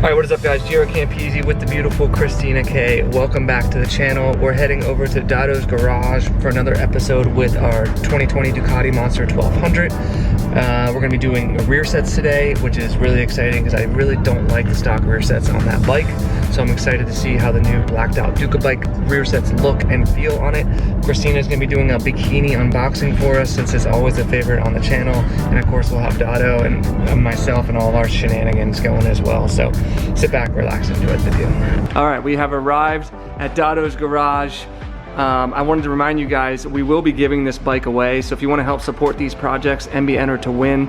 Alright, what is up guys? JaretCampisi with the beautiful Christina K. Welcome back to the channel. We're heading over to Dado's garage for another episode with our 2020 Ducati Monster 1200. We're going to be doing rear sets today, which is really exciting because I really don't like the stock rear sets on that bike. So I'm excited to see how the new blacked out Duca bike rear sets look and feel on it. Christina's going to be doing a bikini unboxing for us since it's always a favorite on the channel. And of course we'll have Dado and myself and all of our shenanigans going as well. So sit back, relax, and enjoy the video. All right, we have arrived at Dado's garage. I wanted to remind you guys, we will be giving this bike away. So if you want to help support these projects and be entered to win,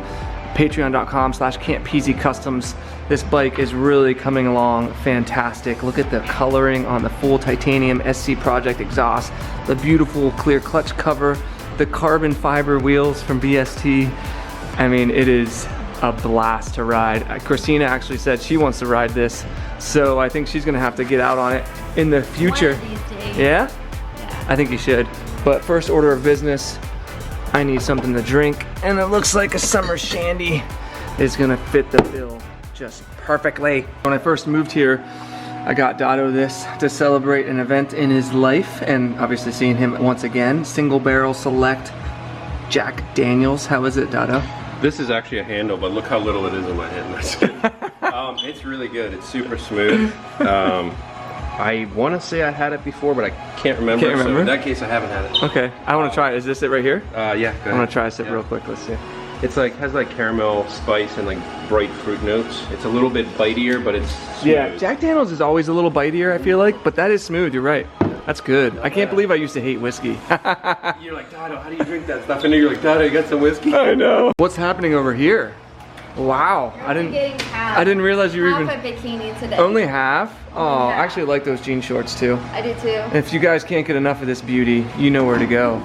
patreon.com/Campisi Customs. This bike is really coming along fantastic. Look at the coloring on the full titanium SC Project exhaust, the beautiful clear clutch cover, the carbon fiber wheels from BST. I mean, it is a blast to ride. Christina actually said she wants to ride this, so I think she's gonna have to get out on it in the future. One of these days. Yeah? I think you should. But first order of business, I need something to drink, and it looks like a summer shandy is gonna fit the bill just perfectly. When I first moved here, I got Dado this to celebrate an event in his life, and obviously seeing him once again. Single barrel select Jack Daniels. How is it, Dado? This is actually a handle, but look how little it is in my hand. It's really good. It's super smooth. I want to say I had it before, but I can't remember. Can't remember? So in that case, I haven't had it. Okay, I want to try it. Is this it right here? Yeah, go ahead. I'm gonna try a sip real quick. Let's see. It's like, has like caramel spice and like bright fruit notes. It's a little bit bitier, but it's smooth. Yeah, Jack Daniels is always a little bitier, I feel like, but that is smooth. You're right. That's good. I can't believe I used to hate whiskey. You're like, Dado, how do you drink that stuff? And then you're like, Dado, you got some whiskey? I know. What's happening over here? Wow, I didn't realize you were even half a bikini today. only half. Oh, half. I actually like those jean shorts too. I do too. If you guys can't get enough of this beauty, you know where to go.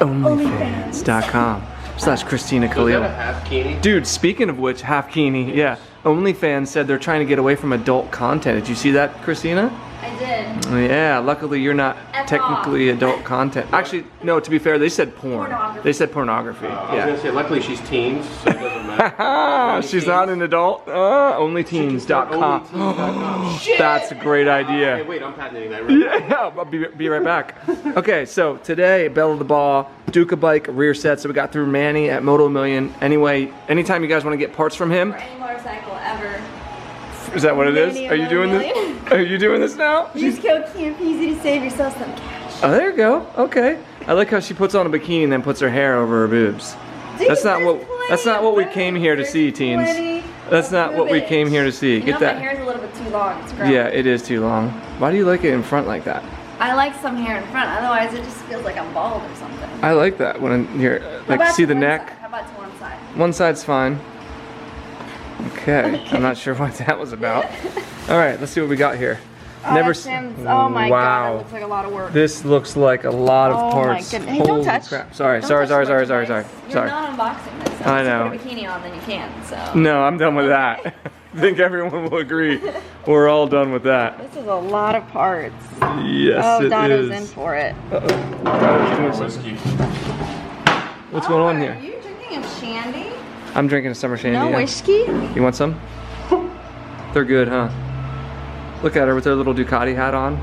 OnlyFans.com/Christina So is Khalil. that a half kini? Dude, speaking of which, half kini, yeah. OnlyFans said they're trying to get away from adult content. Did you see that, Christina? I did. Yeah, luckily you're not F technically adult content. Actually, no, to be fair, they said porn. Pornography. They said pornography. I was Yeah. gonna say, luckily she's teens, so it doesn't matter. She's not an adult. Onlyteens.com. That's a great Hey, idea. wait, I'm patenting that right now. Yeah, I'll be right back. Okay, so today, Belle of the Ball, Duca bike rear set. So we got through Manny at Moto Million. Anyway, anytime you guys want to get parts from him, For any motorcycle ever. is that what it is? Manny Are you doing this? Are you doing this now? Use code Campisi to save yourself some cash. Oh, there you go. Okay. I like how she puts on a bikini and then puts her hair over her boobs. Dude, That's not there's what we plenty came of here to room. see, teens. Plenty That's of not what we boobage. came here to see. You Get know, that. my hair's a little bit too long. It's gross. Yeah, it is too long. Why do you like it in front like that? I like some hair in front. Otherwise, it just feels like I'm bald or something. I like that when I'm here. How Like, about see to the one neck? side? How about to one side? One side's fine. Okay. I'm not sure what that was about. All right, let's see what we got here. Oh, Never that Sims. Oh my god, that looks like a lot of work. This looks like a lot of Oh my parts. goodness. Hey, don't Holy touch. crap. Sorry, Don't sorry. touch the merchandise. You're Sorry. not unboxing this. I If know. you put a bikini on, then you can. So. No, I'm done with that. I think everyone will agree. We're all done with that. This is a lot of parts. Yes, Oh, it Dado's is. in for it. Dado's doing something. What's going on here? Are you drinking a shandy? I'm drinking a summer shandy. No yeah. whiskey? You want some? They're good, huh? Look at her with her little Ducati hat on.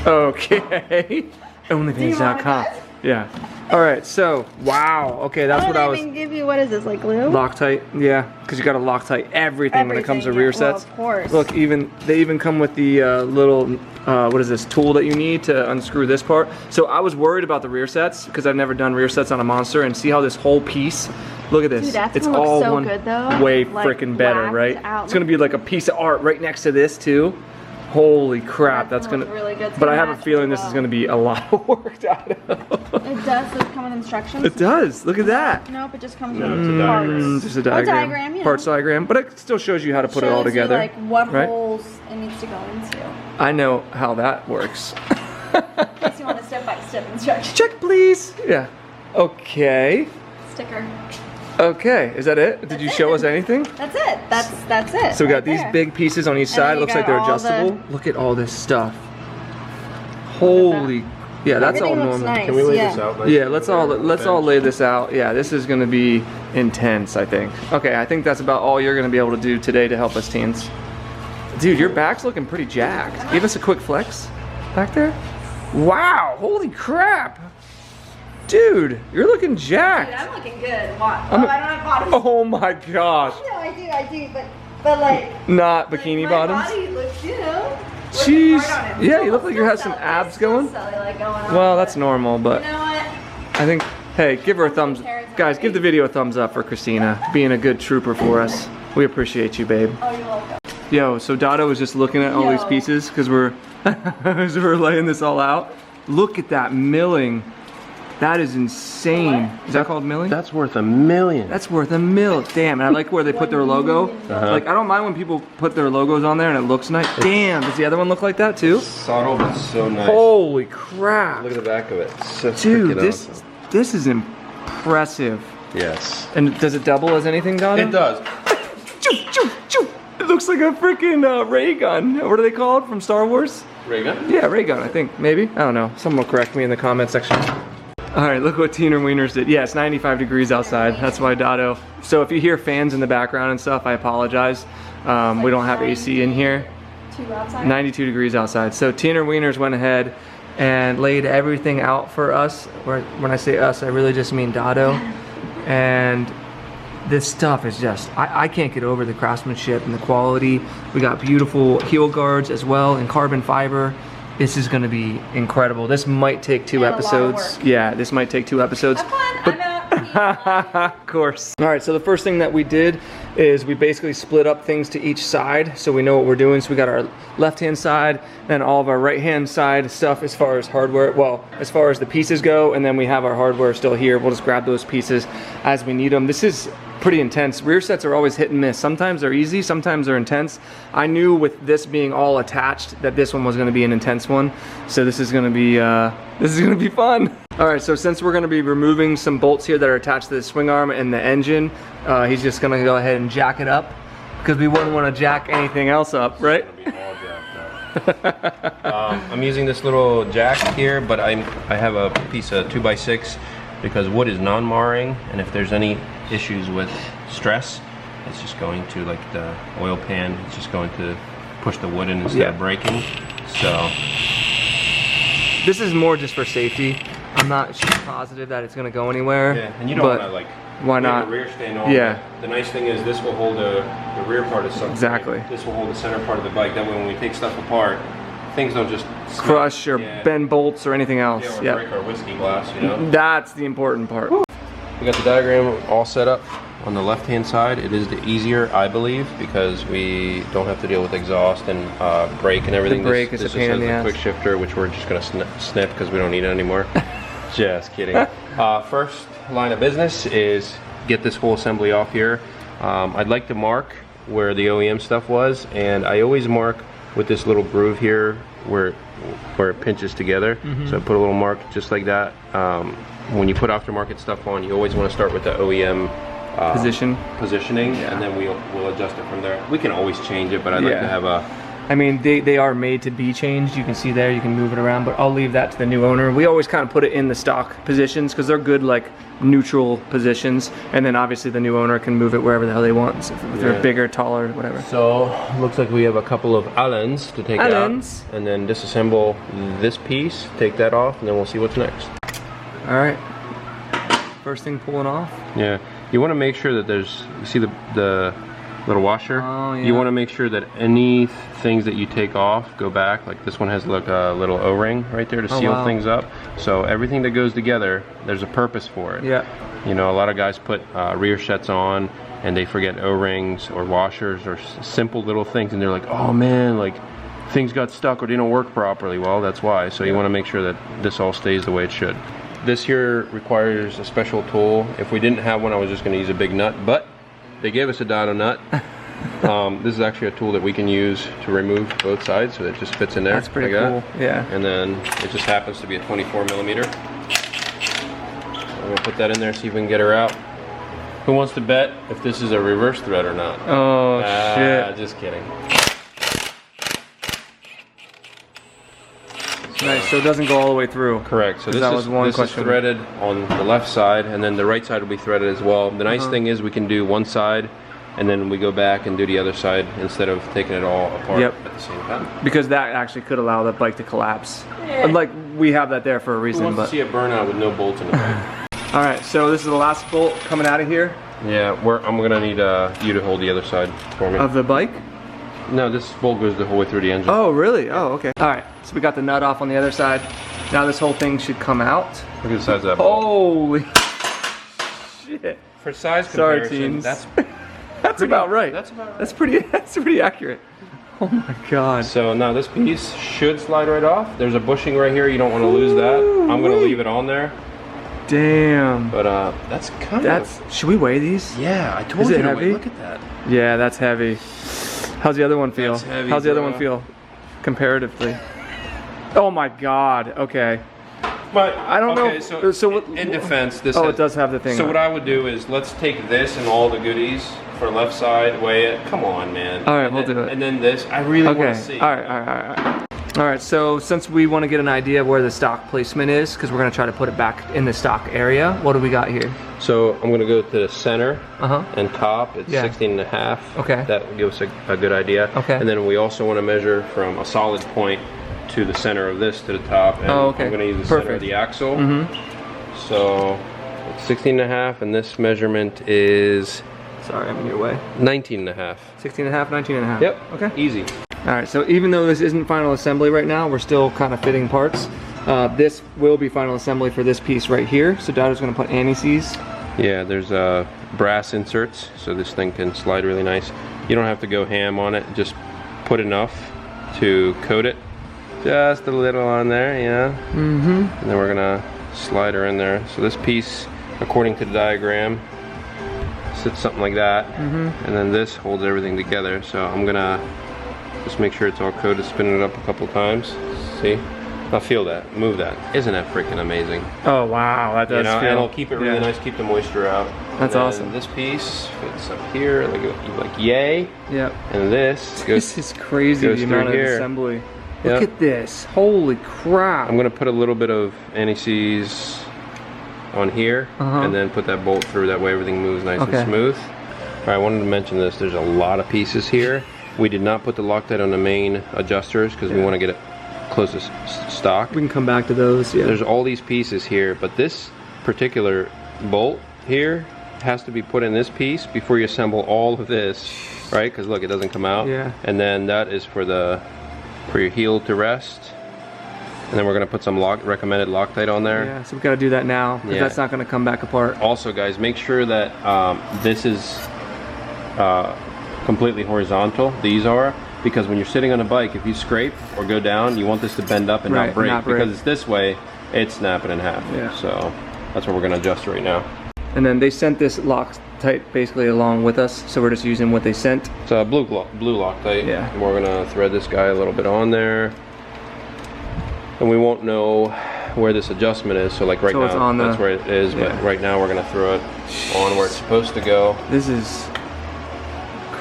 Okay. OnlyFans.com. Yeah. All right. So, wow. Okay, that's what I was. They even give you, what is this, like glue? Loctite. Yeah, because you got to Loctite everything when it comes to Everything, rear yeah. Well, sets. of course. Look, they even come with the little what is this tool that you need to unscrew this part. So I was worried about the rear sets because I've never done rear sets on a Monster, and see how this whole piece. Look at this. Dude, that's it's gonna look all so one good, though. way Like, freaking better, whacked right? out. It's gonna be like a piece of art right next to this too. Holy crap, that's gonna. look really good. It's But I gonna have a match feeling as this is well. gonna be a lot of work. Out It does. Does it come with instructions? It does. Look at that. Nope, it just comes No, with it's a diagram. parts. Just a diagram. diagram, you know. Parts diagram, but it still shows you how to put it all Shows you, together. like what right? holes it needs to go into. I know how that works. In case you want a step-by-step instruction. Check, please. Yeah. Okay. Sticker. Okay. Is that it? Did you show us anything? That's it. That's it. So we got right these there. big pieces on each And side. then you Looks like got they're all the- adjustable. Look at all this stuff. Holy. Yeah, that's all Everything looks normal. nice. Can we lay yeah. this out? Like, Yeah, let's all lay this out. Yeah, this is gonna be intense, I think. Okay, I think that's about all you're gonna be able to do today to help us, teens. Dude, your back's looking pretty jacked. Give us a quick flex back there. Wow, holy crap. Dude, you're looking jacked. Dude, I'm looking good. Watch. I don't have bottoms. Oh my gosh. No, I do, but like. Not bikini my bottoms? body looks, you know. Jeez. Hard on it. Yeah, you look like you have some abs going. Well, that's normal, but You know what? I think, hey, give her a thumbs. Guys, give the video a thumbs up for Christina being a good trooper for us. We appreciate you, babe. Oh, you're welcome. Yo, so Dotto was just looking at all these pieces because we're as we're laying this all out. Look at that milling. That is insane. Is that called milling? That's worth $1 million. That's worth $1 million. Damn, and I like where they put their logo. Like, I don't mind when people put their logos on there and it looks nice. Damn, does the other one look like that too? Subtle, but so nice. Holy crap. Look at the back of it. So dude, this is impressive. Yes. And does it double as anything, Dotto? It does. It looks like a freaking ray gun. What are they called from Star Wars? Ray gun? Yeah, ray gun, I think. Maybe. I don't know. Someone will correct me in the comment section. All right, look what Teen and Wieners did. Yeah, it's 95 degrees outside. That's why Dotto. So if you hear fans in the background and stuff, I apologize. We don't have AC in here. 92 degrees outside. So Teen and Wieners went ahead and laid everything out for us. When I say us, I really just mean Dotto. And this stuff is just, I can't get over the craftsmanship and the quality. We got beautiful heel guards as well in carbon fiber. This is gonna be incredible. This might take 2 episodes. Yeah, this might take 2 episodes. Have fun, I'm out. Of course. All right, so the first thing that we did is we basically split up things to each side so we know what we're doing. So we got our left-hand side and all of our right-hand side stuff as far as hardware, well, as far as the pieces go, and then we have our hardware still here. We'll just grab those pieces as we need them. This is pretty intense. Rear sets are always hit and miss. Sometimes they're easy, sometimes they're intense. I knew with this being all attached that this one was gonna be an intense one. So this is gonna be fun. All right, so since we're gonna be removing some bolts here that are attached to the swing arm and the engine, he's just gonna go ahead and jack it up because we wouldn't wanna jack anything else up, right? I'm using this little jack here, but I have a piece of 2x6 because wood is non-marring, and if there's any issues with stress, it's just going to, like the oil pan, it's just going to push the wood in instead of breaking. So this is more just for safety. I'm not super positive that it's gonna go anywhere. Yeah, and you don't want to like why not? The rear stand on. Yeah. The nice thing is this will hold the rear part of something. Exactly. This will hold the center part of the bike. That way, when we take stuff apart, things don't just crush or bend bolts or anything else. Yeah, or break our whiskey glass. You know. That's the important part. We got the diagram all set up on the left-hand side. It is the easier, I believe, because we don't have to deal with exhaust and brake and everything. The brake is a pain in the ass. Quick shifter, which we're just gonna snip because we don't need it anymore. Just kidding. First line of business is get this whole assembly off here. I'd like to mark where the OEM stuff was, and I always mark with this little groove here where it pinches together. So I put a little mark just like that. When you put aftermarket stuff on, you always want to start with the OEM positioning, and then we'll adjust it from there. We can always change it, but I'd like to have a... I mean, they are made to be changed. You can see there, you can move it around, but I'll leave that to the new owner. We always kind of put it in the stock positions because they're good, like neutral positions, and then obviously the new owner can move it wherever the hell they want, so if they're bigger, taller, whatever. So looks like we have a couple of Allens to take out, and then disassemble this piece, take that off, and then we'll see what's next. All right, first thing pulling off. Yeah, you want to make sure that there's, you see the little washer? Oh, yeah. You want to make sure that any things that you take off go back. Like this one has like a little O-ring right there to seal things up. So everything that goes together, there's a purpose for it. Yeah. You know, a lot of guys put rear sets on and they forget O-rings or washers or simple little things, and they're like, oh man, like things got stuck or didn't work properly. Well, that's why. So you want to make sure that this all stays the way it should. This here requires a special tool. If we didn't have one, I was just going to use a big nut, but they gave us a Dotto nut. This is actually a tool that we can use to remove both sides, so it just fits in there. That's pretty cool. Yeah. And then it just happens to be a 24 millimeter. I'm gonna put that in there, see if we can get her out. Who wants to bet if this is a reverse thread or not? Oh shit! Just kidding. Nice. So it doesn't go all the way through. Correct. So this is threaded on the left side, and then the right side will be threaded as well. The nice thing is we can do one side and then we go back and do the other side instead of taking it all apart Yep. at the same time. Because that actually could allow the bike to collapse. Like, we have that there for a Who reason. wants But to see a burnout with no bolts in the bike? all right, so this is the last bolt coming out of here. Yeah, I'm gonna need you to hold the other side for me. Of the bike? No, this bolt goes the whole way through the engine. Oh, really? Oh, okay. All right, so we got the nut off on the other side. Now this whole thing should come out. Look at the size of that bolt. Holy shit. For size Sorry, comparison, teens. that's That's about right. That's about right. That's pretty accurate. Oh my god. So now this piece should slide right off. There's a bushing right here. You don't want to lose that. I'm gonna leave it on there. Damn. But that's kind of. Should we weigh these? Yeah, I told Is you it to heavy? weigh. Look at that. Yeah, that's heavy. How's the other one feel? That's heavy, How's the other bro. one feel comparatively? Oh my god. Okay. But I don't know. okay, So what, in defense, this. Oh, has- it does have the thing. So on. what I would do is let's take this and all the goodies for left side, weigh it. Come on, man. All right, And we'll then- do it. And then this, I really want Okay. to see. All right. All right. So since we want to get an idea of where the stock placement is, because we're gonna try to put it back in the stock area. What do we got here? So I'm gonna go to the center Uh-huh. and top. It's Yeah. 16.5. Okay. That will give us a good idea. Okay. And then we also want to measure from a solid point to the center of this to the top. And Oh, okay. I'm gonna use the center of Perfect. the axle. Mm-hmm. So it's 16.5, and this measurement is Sorry, I'm in your way. 19.5. 16 and a half, 19 and a half. Yep. Okay. Easy. All right, so even though this isn't final assembly right now, we're still kind of fitting parts. This will be final assembly for this piece right here. So Dada's gonna put anti-seize. Yeah, there's brass inserts, so this thing can slide really nice. You don't have to go ham on it, just put enough to coat it. Just a little on there, yeah. Mm-hmm. And then we're gonna slide her in there. So this piece, according to the diagram, sits something like that. Mm-hmm. And then this holds everything together. So I'm gonna just make sure it's all coated, spin it up a couple times. See? Now feel that, move that. Isn't that freaking amazing? Oh wow, that does You know, feel. and it'll keep it really yeah. nice, keep the moisture out. That's And then awesome. This piece fits up here, like yay. Yep. And this goes. This is crazy, goes the amount of through here. assembly. Yep. Look at this. Holy crap. I'm gonna put a little bit of anti-seize on here, Uh-huh. and then put that bolt through. That way everything moves nice Okay. and smooth. All right, I wanted to mention this. There's a lot of pieces here. We did not put the Loctite on the main adjusters because we want to get it close to stock. We can come back to those. Yeah. There's all these pieces here, but this particular bolt here has to be put in this piece before you assemble all of this, right? Because look, it doesn't come out. Yeah. And then that is for your heel to rest. And then we're gonna put some recommended Loctite on there. Yeah. So we got to do that now because Yeah. that's not going to come back apart. Also, guys, make sure that this is completely horizontal. These are. Because when you're sitting on a bike, if you scrape or go down, you want this to bend up and Right, not break. not break. Because it's this way, it's snapping in half. Yeah. So that's what we're gonna adjust right now. And then they sent this Loctite basically along with us, so we're just using what they sent. It's a blue Loctite. Yeah. And we're gonna thread this guy a little bit on there. And we won't know where this adjustment is. So like right So it's now, on that's where it is. yeah. But right now we're gonna throw it on where it's supposed to go. This is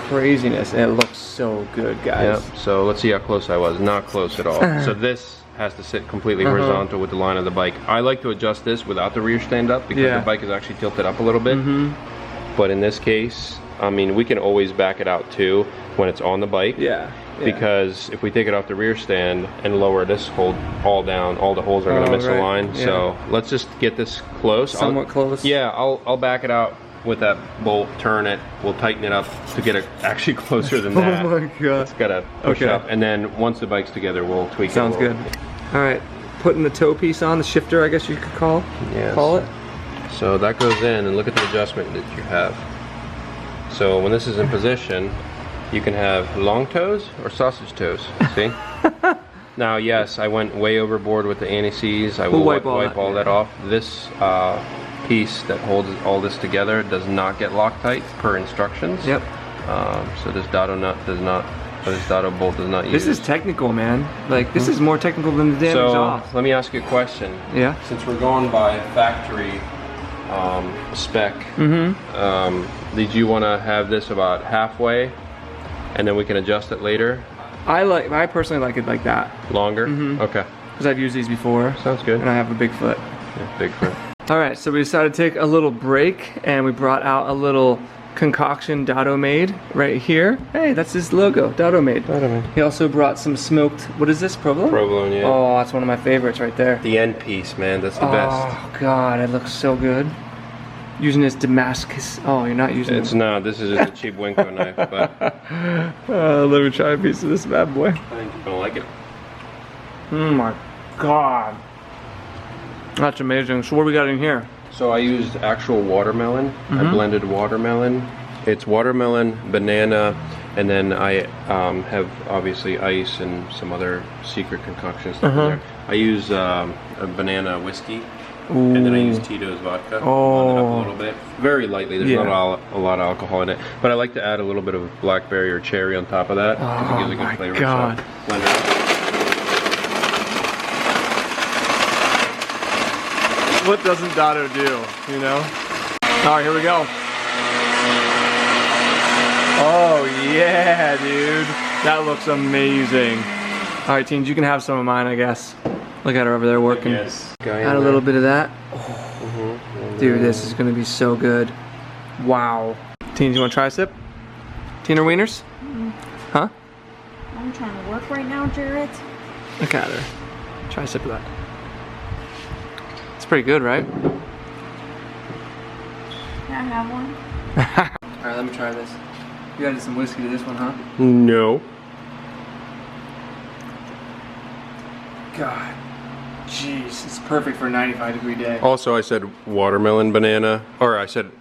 craziness, and it looks so good, guys. Yep. So let's see how close I was. Not close at all. So this has to sit completely horizontal with the line of the bike. I like to adjust this without the rear stand up because Yeah. the bike is actually tilted up a little bit. But in this case, I mean, we can always back it out too when it's on the bike. Yeah. Because if we take it off the rear stand and lower this hold all down, all the holes are going to Oh, miss right. the line. Yeah. So let's just get this close. Somewhat close. Yeah, I'll back it out with that bolt, turn it, we'll tighten it up to get it actually closer than that. Oh my god. It's gotta push Okay. up, and then once the bike's together, we'll tweak Sounds it. good. All right, putting the toe piece on, the shifter, I guess you could call Yes. it. So that goes in, and look at the adjustment that you have. So when this is in position, you can have long toes or sausage toes, see? Now, yes, I went way overboard with the anti-seize. I will We'll wipe wipe all that off. This piece that holds all this together does not get Loctite per instructions. Yep. So this dado nut does not, or this dado bolt does not use. This is technical, man. Like, this is more technical than the damn So exhaust. let me ask you a question. Yeah. Since we're going by factory spec, did you want to have this about halfway, and then we can adjust it later? I personally like it like that Longer? Okay. because I've used these before. Sounds good. And I have a big foot. Yeah, big foot. All right, so we decided to take a little break, and we brought out a little concoction Dado made right here. Hey, that's his logo, Dado made. He also brought some smoked, what is this, provolone? Provolone, yeah. Oh, that's one of my favorites right there. The end piece, man, that's the best. Oh God, it looks so good. Using this Damascus, oh, you're not using It's not, this is just a cheap Winco knife, but let me try a piece of this bad boy. I think you're gonna like it. Oh my God. That's amazing. So what we got in here? So I used actual watermelon. I blended watermelon. It's watermelon, banana, and then I have obviously ice and some other secret concoction stuff in there. I use a banana whiskey, and then I use Tito's vodka. Blend it up a little bit, very lightly. There's not a lot of alcohol in it, but I like to add a little bit of blackberry or cherry on top of that because it gives a good flavor. God. So blend it up. What doesn't Dado do, you know? All right, here we go. Oh yeah, dude. That looks amazing. All right, teens, you can have some of mine, I guess. Look at her over there working. Yes. Add a little bit of that. Oh. Dude, this is gonna be so good. Wow. Teens, you wanna try a sip? Teen or wieners? Huh? I'm trying to work right now, Jaret. Look at her. Try a sip of that. It's pretty good, right? Can I have one? Alright, let me try this. You added some whiskey to this one, huh? No. God. Jeez, it's perfect for a 95-degree day. Also, I said watermelon banana, or I said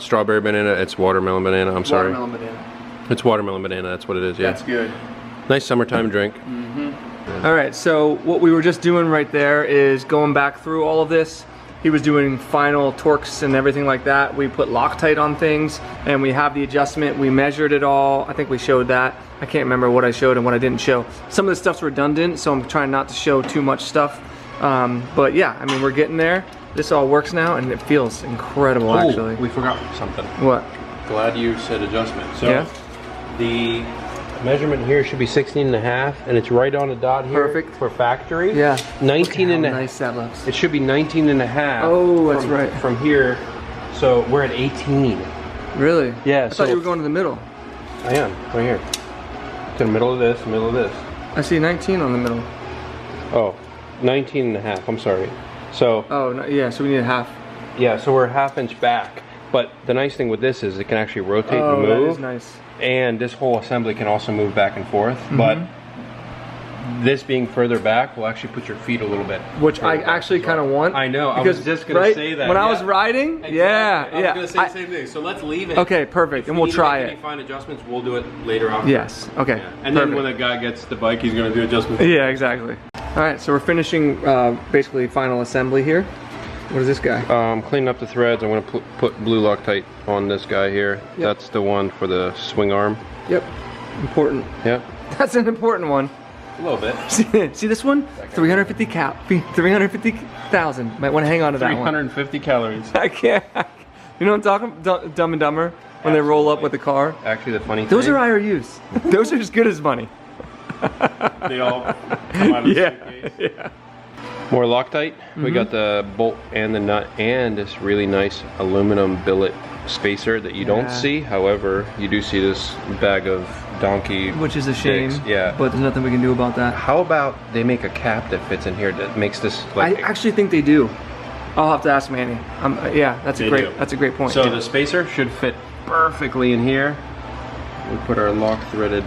strawberry banana. It's watermelon banana. I'm sorry. Watermelon banana. It's watermelon banana. That's what it is. Yeah. That's good. Nice summertime drink. Alright, so what we were just doing right there is going back through all of this. He was doing final torques and everything like that. We put Loctite on things and we have the adjustment. We measured it all. I think we showed that. I can't remember what I showed and what I didn't show. Some of the stuff's redundant, so I'm trying not to show too much stuff. But yeah, I mean, we're getting there. This all works now and it feels incredible, actually. We forgot something. What? Glad you said adjustment. So Yeah? the measurement here should be 16.5, and it's right on the dot here. Perfect. For factory. Yeah. 19 Look and how a half. nice that looks. It should be 19.5. Oh, that's right. From here, so we're at 18. Really? Yeah, I thought you were going to the middle. I am, right here. To the middle of this, middle of this. I see 19 on the middle. Oh, 19.5, I'm sorry. So, Oh, no, yeah, so we need a half. yeah, so we're a ½ inch back. But the nice thing with this is it can actually rotate and move. That is nice. And this whole assembly can also move back and forth, but this being further back will actually put your feet a little bit. Which I actually kind of want. I know, because, I was just going to say that. When I was riding, Exactly. yeah, I was going to say the same thing, so let's leave it. Okay, perfect, and we'll try If we need to make any fine adjustments, we'll do it later on. Yes, okay. Yeah. And then when the guy gets the bike, he's going to do adjustments. Yeah, exactly. All right, so we're finishing basically final assembly here. What is this guy? Cleaning up the threads. I'm going to put blue Loctite on this guy here. Yep. That's the one for the swing arm. Yep, important. Yep. That's an important one. A little bit. See this one? 350,000. Might want to hang on to that one. 350 calories. I can't. You know what I'm talking? Dumb and Dumber, when they roll up with the car. Actually, the funny Those thing. are IRUs. Those are as good as money. They all come out of the suitcase. Yeah. More Loctite. We got the bolt and the nut and this really nice aluminum billet spacer that you don't see. However, you do see this bag of donkey. Which is a shame. dicks. Yeah. But there's nothing we can do about that. How about they make a cap that fits in here that makes this like? I actually think they do. I'll have to ask Manny. Yeah, that's a They great. do. That's a great point. So yeah. the spacer should fit perfectly in here. We put our lock threaded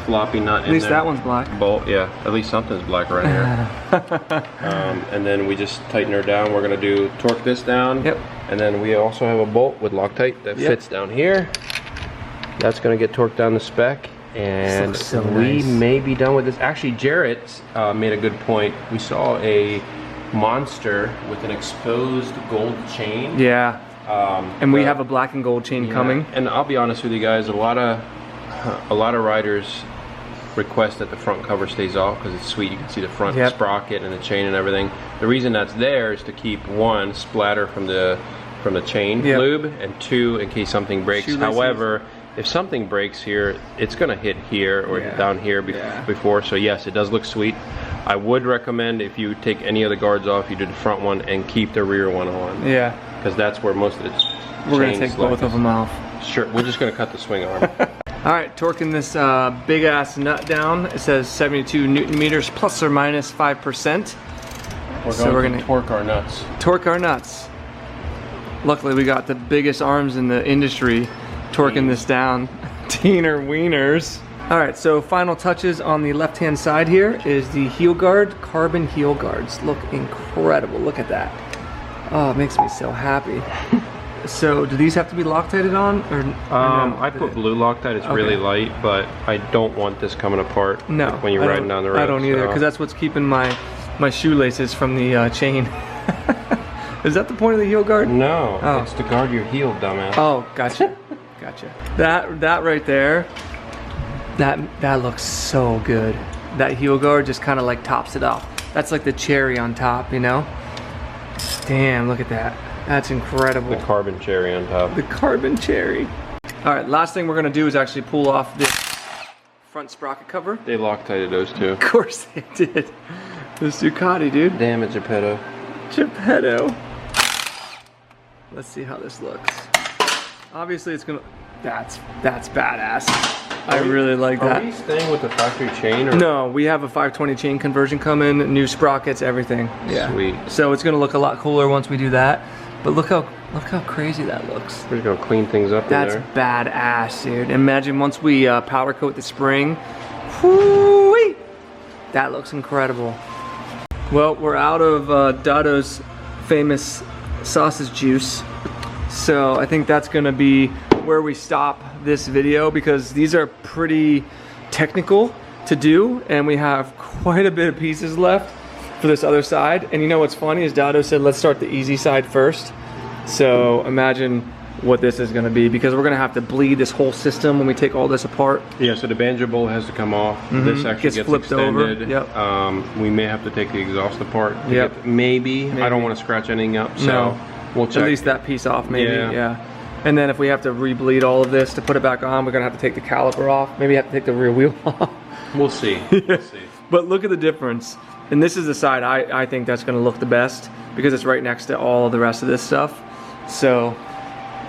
floppy nut in there. At least that one's black. Bolt, yeah. At least something's black right here. And then we just tighten her down. We're gonna torque this down. Yep. And then we also have a bolt with Loctite that fits down here. That's gonna get torqued down the spec. And This looks so we nice. may be done with this. Actually, Jaret made a good point. We saw a monster with an exposed gold chain. Yeah. And we but- have a black and gold chain coming. And I'll be honest with you guys, a lot of riders request that the front cover stays off because it's sweet. You can see the front sprocket and the chain and everything. The reason that's there is to keep one, splatter from the chain lube, and two, in case something breaks. Shoelaces. However, if something breaks here, it's gonna hit here or down here before. So yes, it does look sweet. I would recommend if you take any of the guards off, you do the front one and keep the rear one on. Yeah. because that's where most of the We're gonna take both of them off. Sure, we're just gonna cut the swing arm. All right, torquing this big ass nut down. It says 72 Newton meters plus or minus 5%. We're gonna torque our nuts. Torque our nuts. Luckily, we got the biggest arms in the industry torquing this down. Teener wieners. All right, so final touches on the left-hand side here is the heel guard, carbon heel guards. Look incredible, look at that. Oh, it makes me so happy. So, do these have to be Loctited on? Or no? I put blue Loctite, it's really light, but I don't want this coming apart when you're riding down the road. I don't either, because that's what's keeping my shoelaces from the chain. Is that the point of the heel guard? No, it's to guard your heel, dumbass. Oh, gotcha, gotcha. That right there, that looks so good. That heel guard just kind of like tops it off. That's like the cherry on top, you know? Damn, look at that. That's incredible. The carbon cherry on top. The carbon cherry. All right, last thing we're gonna do is actually pull off this front sprocket cover. They Loctited those too. Of course they did. This Ducati, dude. Damn it, Geppetto. Geppetto. Let's see how this looks. Obviously it's gonna, that's badass. I really like that. Are we staying with the factory chain? Or? No, we have a 520 chain conversion coming, new sprockets, everything. Yeah. Sweet. So it's gonna look a lot cooler once we do that. But look how crazy that looks. We're gonna clean things up in there. That's badass, dude. Imagine once we powder coat the spring. Whoo-wee! That looks incredible. Well, we're out of Dado's famous sausage juice. So I think that's gonna be where we stop this video, because these are pretty technical to do and we have quite a bit of pieces left for this other side. And you know what's funny is Dado said let's start the easy side first. So imagine what this is gonna be, because we're gonna have to bleed this whole system when we take all this apart. Yeah, so the banjo bowl has to come off. This actually gets flipped extended. over. Yep. We may have to take the exhaust apart. Yep. Maybe. I don't want to scratch anything up, so we'll check. At least that piece off, maybe. Yeah. And then if we have to re-bleed all of this to put it back on, we're gonna have to take the caliper off. Maybe have to take the rear wheel off. We'll see. We'll see. But look at the difference. And this is the side I think that's gonna look the best, because it's right next to all of the rest of this stuff. So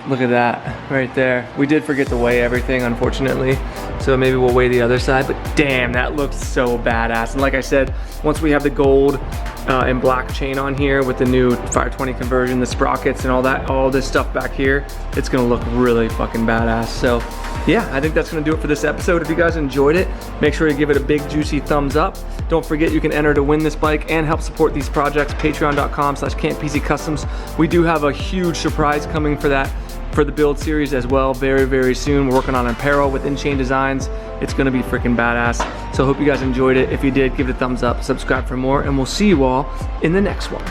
look at that right there. We did forget to weigh everything, unfortunately. So maybe we'll weigh the other side, but damn, that looks so badass. And like I said, once we have the gold and black chain on here with the new 520 conversion, the sprockets and all this stuff back here, it's gonna look really fucking badass. So yeah, I think that's gonna do it for this episode. If you guys enjoyed it, make sure to give it a big juicy thumbs up. Don't forget you can enter to win this bike and help support these projects, patreon.com/Campisi Customs. We do have a huge surprise coming for the build series as well, very, very soon. We're working on apparel with in-chain designs. It's gonna be freaking badass. So I hope you guys enjoyed it. If you did, give it a thumbs up, subscribe for more, and we'll see you all in the next one.